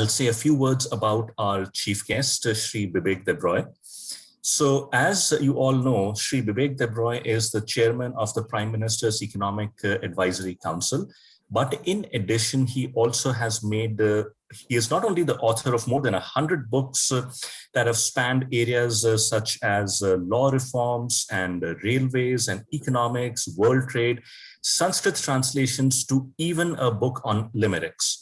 I'll say a few words about our chief guest, Shri Bibek Debroy. So as you all know, Shri Bibek Debroy is the chairman of the Prime Minister's Economic Advisory Council. But in addition, he also has made, he is not only the author of more than 100 books that have spanned areas such as law reforms and railways and economics, world trade, Sanskrit translations to even a book on limericks.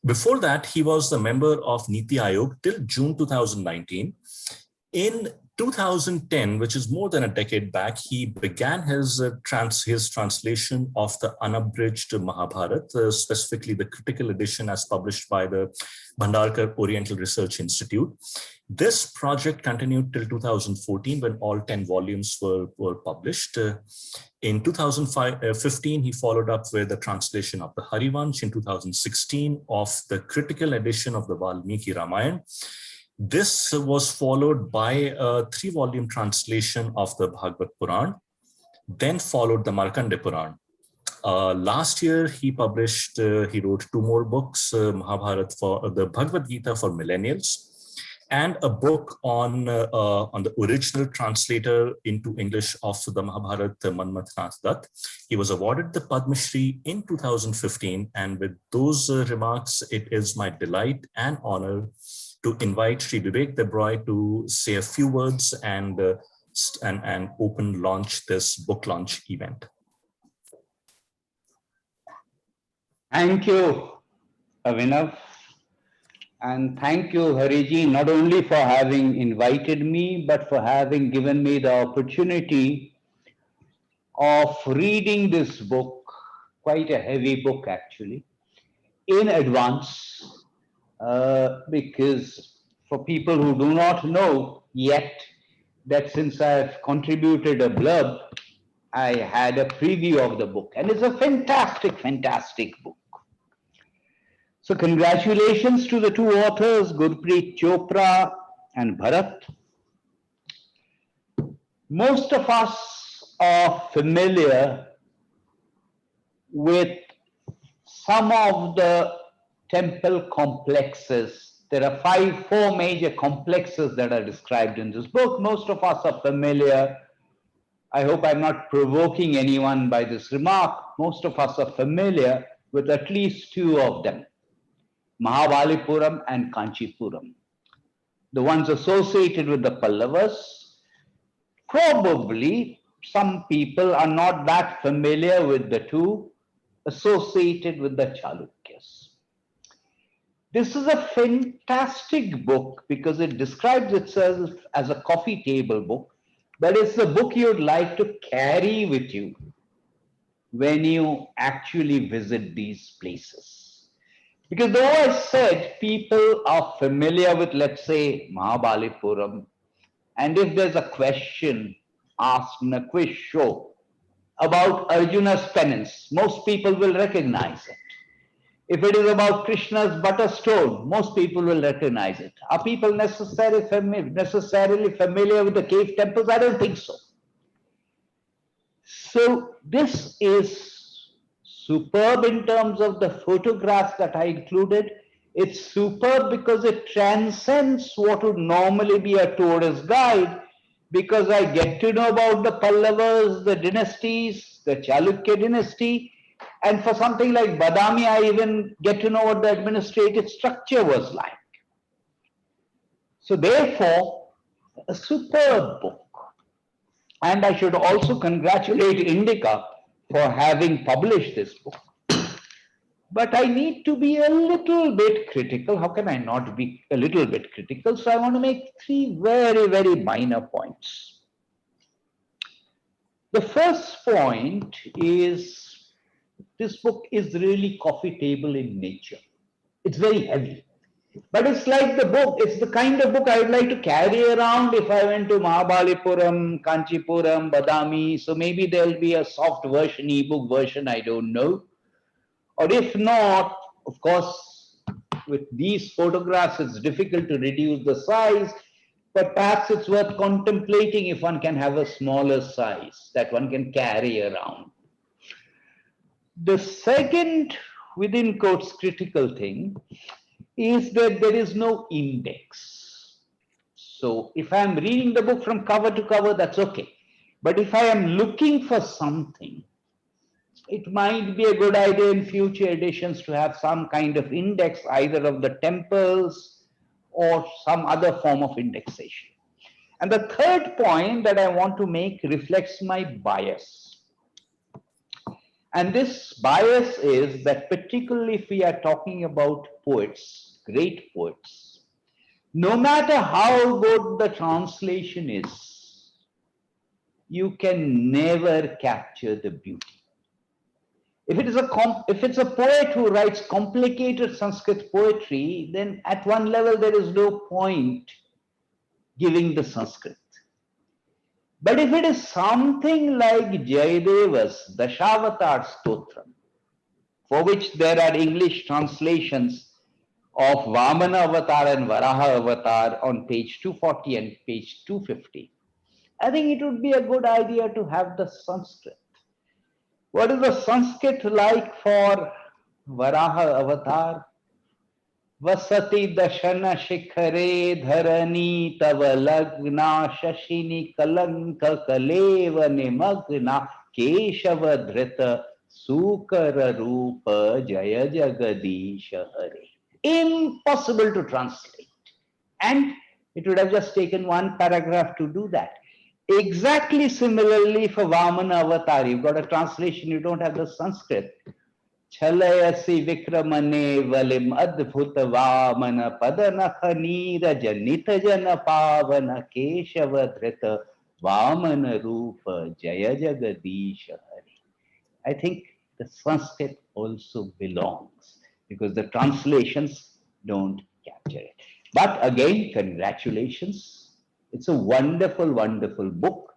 Before that, he was the member of Niti Aayog till June 2019. In 2010, which is more than a decade back, he began his translation of the unabridged Mahabharata, specifically the critical edition as published by the Bhandarkar Oriental Research Institute. This project continued till 2014 when all 10 volumes were published. In 2015, he followed up with the translation of the Harivansh. In 2016, of the critical edition of the Valmiki Ramayana. This was followed by a 3-volume translation of the Bhagavad Puran, then followed the Markandeya Puran. Last year, he wrote 2 more books, Mahabharata for the Bhagavad Gita for millennials, and a book on the original translator into English of the Mahabharata, Manmath Nath Dutt. He was awarded the Padma Shri in 2015, and with those remarks, it is my delight and honor to invite Shri Bibek Debroy to say a few words and open launch this book launch event. Thank you, Avinav. And thank you, Hariji, not only for having invited me, but for having given me the opportunity of reading this book, quite a heavy book actually, in advance. Because for people who do not know yet that since I've contributed a blurb, I had a preview of the book, and it's a fantastic, fantastic book. So congratulations to the 2 authors, Gurpreet Chopra and Bharat. Most of us are familiar with some of the temple complexes. There are 4 major complexes that are described in this book. Most of us are familiar. I hope I'm not provoking anyone by this remark. Most of us are familiar with at least 2 of them, Mahabalipuram and Kanchipuram. The ones associated with the Pallavas, probably some people are not that familiar with the 2 associated with the Chalukyas. This is a fantastic book because it describes itself as a coffee table book, but it's the book you'd like to carry with you when you actually visit these places. Because though I said people are familiar with, let's say, Mahabalipuram, and if there's a question asked in a quiz show about Arjuna's penance, most people will recognize it. If it is about Krishna's butter stone, most people will recognize it. Are people necessarily familiar with the cave temples? I don't think so. So this is superb in terms of the photographs that I included. It's superb because it transcends what would normally be a tourist guide, because I get to know about the Pallavas, the dynasties, the Chalukya dynasty, and for something like Badami, I even get to know what the administrative structure was like. So therefore, a superb book. And I should also congratulate Indica for having published this book. But I need to be a little bit critical. How can I not be a little bit critical? So I want to make 3 very, very minor points. The first point is this book is really coffee table in nature. It's very heavy. But it's like the book, it's the kind of book I would like to carry around if I went to Mahabalipuram, Kanchipuram, Badami. So maybe there'll be a soft version, ebook version, I don't know. Or if not, of course, with these photographs, it's difficult to reduce the size, but perhaps it's worth contemplating if one can have a smaller size that one can carry around. The second within quotes, critical thing is that there is no index. So if I'm reading the book from cover to cover, that's okay. But if I am looking for something, it might be a good idea in future editions to have some kind of index, either of the temples or some other form of indexation. And the third point that I want to make reflects my bias. And this bias is that particularly if we are talking about poets, great poets, no matter how good the translation is, you can never capture the beauty. If it's a poet who writes complicated Sanskrit poetry, then at one level there is no point giving the Sanskrit. But if it is something like Jayadeva's Dashavatar Stotram, for which there are English translations of Vamana Avatar and Varaha Avatar on page 240 and page 250, I think it would be a good idea to have the Sanskrit. What is the Sanskrit like for Varaha Avatar? Vasati dashana shikhare dharani tava lagna shashini kalanka kaleva nimagna keshava dhrita sukara rupa jaya jagadisha hare. Impossible to translate. And it would have just taken one paragraph to do that. Exactly similarly for Vamana Avatar, you've got a translation, you don't have the Sanskrit. Chalayasi vikramane valim adbhuta vamana padanakha neeraja nitajana pavana keshava dhrita vamana rupa jaya jagadisha hari. I think the Sanskrit also belongs because the translations don't capture it. But again, congratulations. It's a wonderful, wonderful book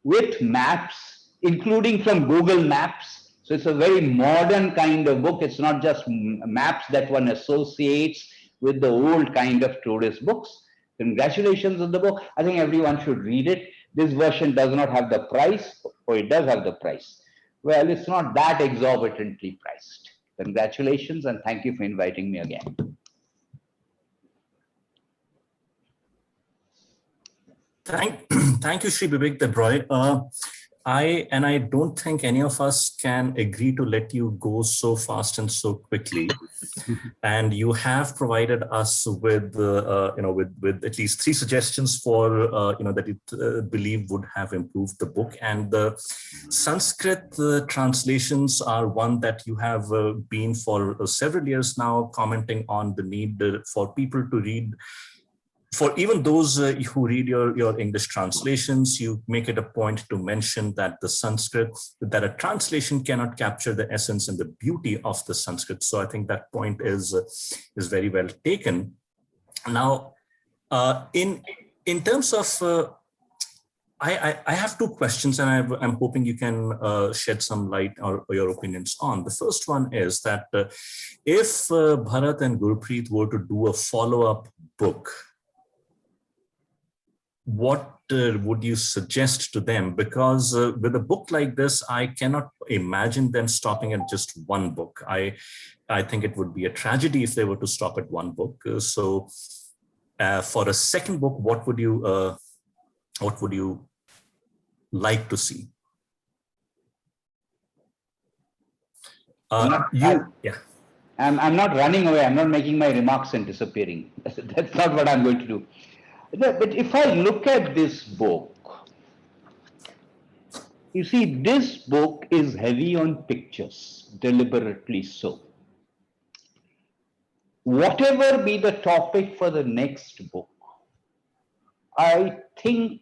with maps, including from Google Maps. So it's a very modern kind of book. It's not just maps that one associates with the old kind of tourist books. Congratulations on the book. I think everyone should read it. This version does not have the price, or it does have the price. Well, it's not that exorbitantly priced. Congratulations and thank you for inviting me again. Thank you, Shri Bibek Debroy. I don't think any of us can agree to let you go so fast and so quickly. And you have provided us with, with at least 3 suggestions for, that you believe would have improved the book. And the Sanskrit translations are one that you have been for several years now commenting on the need for people to read. For even those who read your English translations, you make it a point to mention that the Sanskrit, that a translation cannot capture the essence and the beauty of the Sanskrit. So I think that point is very well taken. Now, in terms of, I have 2 questions, and I'm hoping you can shed some light or your opinions on. The first one is that if Bharat and Gurpreet were to do a follow-up book, what would you suggest to them? Because with a book like this, I cannot imagine them stopping at just one book. I think it would be a tragedy if they were to stop at one book. So for a second book, what would you like to see? I'm not running away. I'm not making my remarks and disappearing. That's not what I'm going to do. But if I look at this book, you see, this book is heavy on pictures, deliberately so. Whatever be the topic for the next book, I think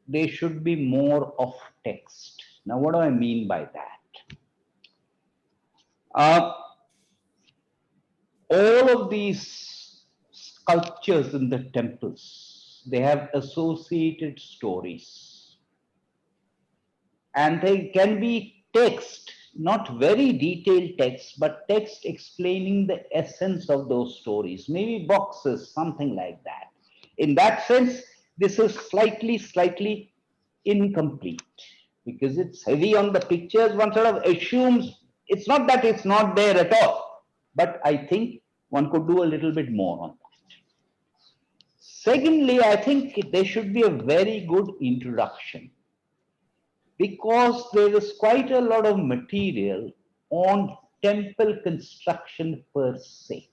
there should be more of text. Now, what do I mean by that? All of these sculptures in the temples, they have associated stories. And they can be text, not very detailed text, but text explaining the essence of those stories, maybe boxes, something like that. In that sense, this is slightly incomplete because it's heavy on the pictures. One sort of assumes it's not that it's not there at all. but I think one could do a little bit more on that. Secondly, I think there should be a very good introduction, because there is quite a lot of material on temple construction per se.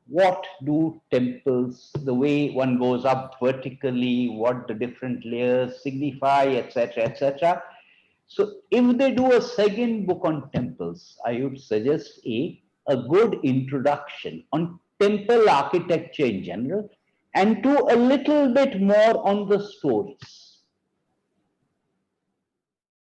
What do temples, the way one goes up vertically, what the different layers signify, etc., etc. So if they do a second book on temples, I would suggest a good introduction on temple architecture in general, and do a little bit more on the stories.